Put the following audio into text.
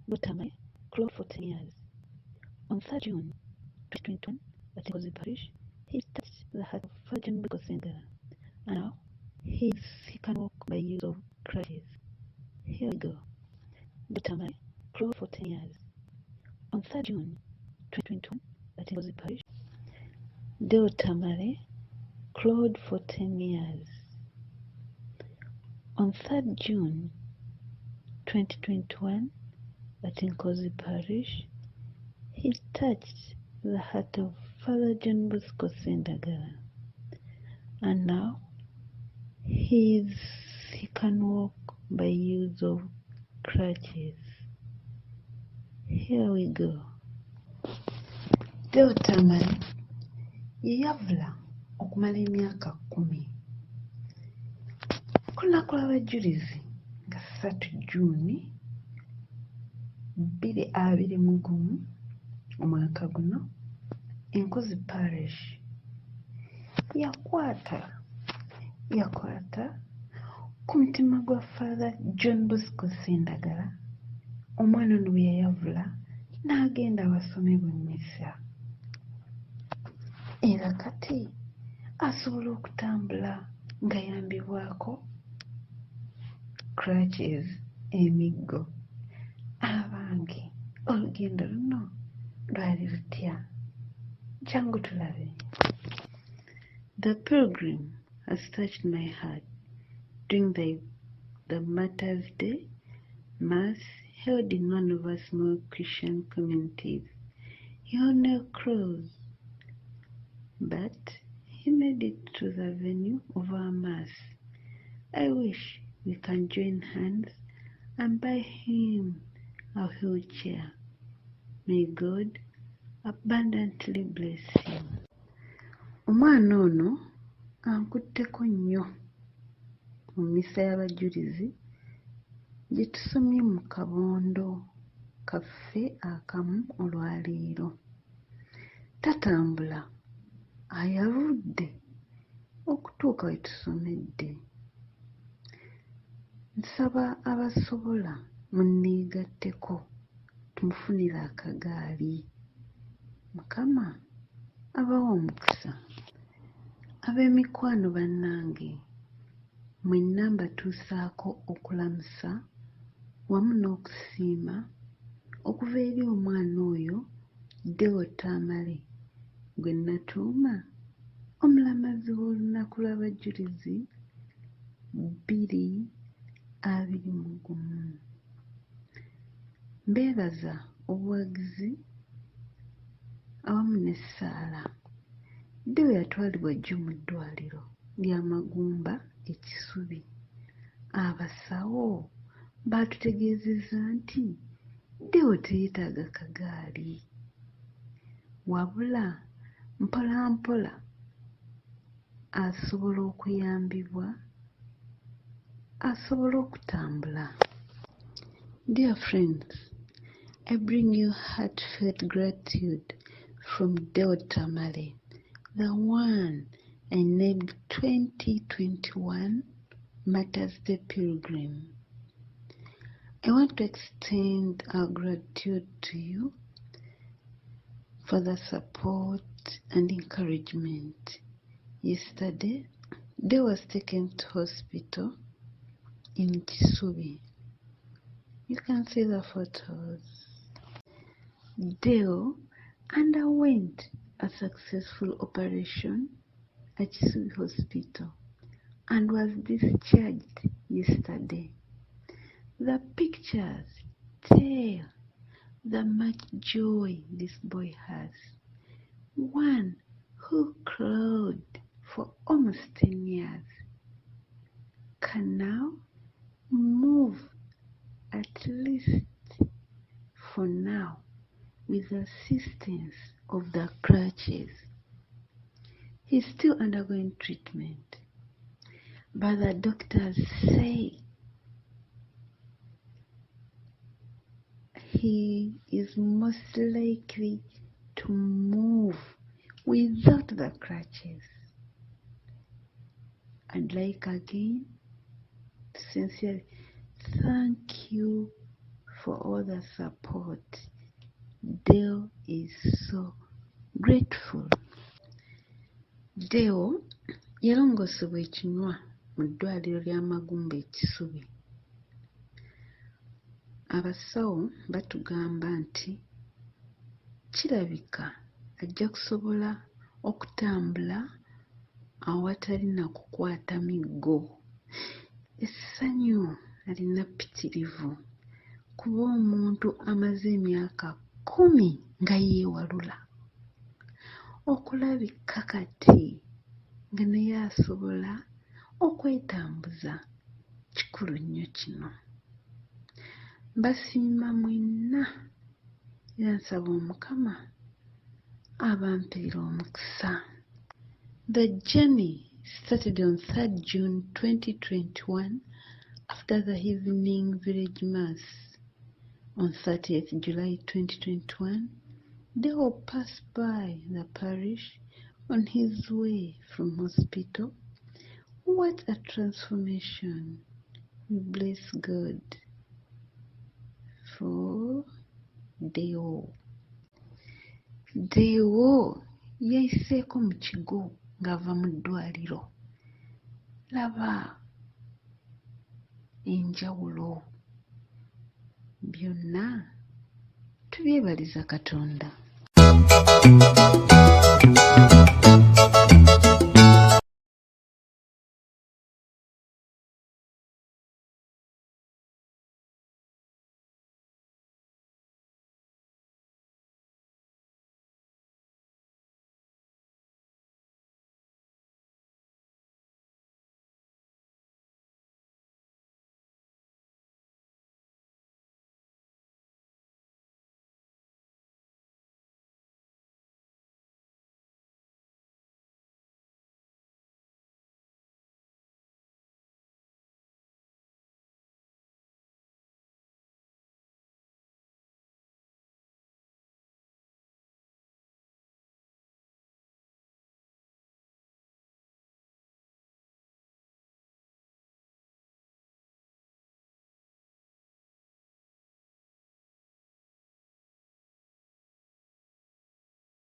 Deo Tamale, closed for 10 years. On 3rd June 2021, at Nkozi Parish, he touched the heart of Fr Ssendagala, and now he can walk by use of crutches. Here we go. Deo Tamale, closed for 10 years. On 3rd June 2021, at Nkozi Parish, Deo Tamale, closed for 10 years. On 3rd June 2021, at Nkozi Parish, he touched the heart of Father JohnBosco Ssendagala, and now he can walk by use of crutches. Here we go. Deo Tamale yewalula okumala emyaka 10. Ku lunaku lw'abajulizi nga 3 Juuni 2021 omwaka guno, Nkozi Parish yakwata ku mutima gwa Father JohnBosco Ssendagala, omwana ono bwe yayavula n'agenda abasomebwa emmisa, era kati asobola okutambula ng'ayambibwako crutches, emiggo. Abange, olugendo luno lwali lutya? Jangu tulabe. The pilgrim has touched my heart during the Martyrs' Day Mass held in one of our small Christian communities. He held no cross, but he made it to the venue of our Mass. I wish we can join hands and buy him a wheelchair. May God abundantly bless him. Omwana ono ankutteko nnyo mu mmisa y'abajulizi gye tusomye mu kabondo kaffe akamu olwaleero. Tatambula, ayaludde okutuuka we tusomedde. Nsaba abasobola munneegatteko tumufunire akagaali. Mukama abawa omukisa. Ab'emikwano bannange, mwenna mbatuusaako okulamusa wamu n'okusiima okuva eri omwana oyo Deo Tamale gwe natuuma omulamazi w'olunaku lw'abajulizi 2021. Mbeebaza obuwagizi awamu n'essaala. Deo yatwalibwa jjo mu ddwaliro lya Magumba e Kisubi. Abasawo baatutegeezezza nti Deo teyeetaaga kagaali, wabula mpola mpola asobola okuyambibwa, asobola okutambula. Dear friends, I bring you heartfelt gratitude from Deo Tamale, the one I named 2021 Martyrs' Day Pilgrim. I want to extend our gratitude to you for the support and encouragement. Yesterday, Deo was taken to hospital in Kisubi. You can see the photos. Deo underwent a successful operation at Kisubi Hospital and was discharged yesterday. The pictures tell the much joy this boy has. One who crawled for almost 10 years can now move, at least for now, with the assistance of the crutches. He's still undergoing treatment, but the doctors say he is most likely to move without the crutches. I'd like again to sincerely thank you, for all the support. Deo is so grateful. Deo yalongosebwa ekinywa mu ddwaliro ly'amagumba e Kisubi. Abasawo batugamba nti kirabika ajja kusobola okutambula awatali na kukwata miggo. Essanyu alina ppitirivu kuba omuntu amaze emyaka 10 nga yeewalula. Okulabika kati nga naye asobola okwetambuza kikulu nnyo kino. Mbasiima mwenna era nsaba Omukama abampeera omukisa. The journey started on 3rd June 2021 after the evening village mass. On 30th July 2021, Deo passed by the parish on his way from hospital. What a transformation! We bless God for Deo. Deo yayiseeko mu kigo ng'ava mu ddwaliro. Laba enjawulo. Byonna tubyebaliza Katonda.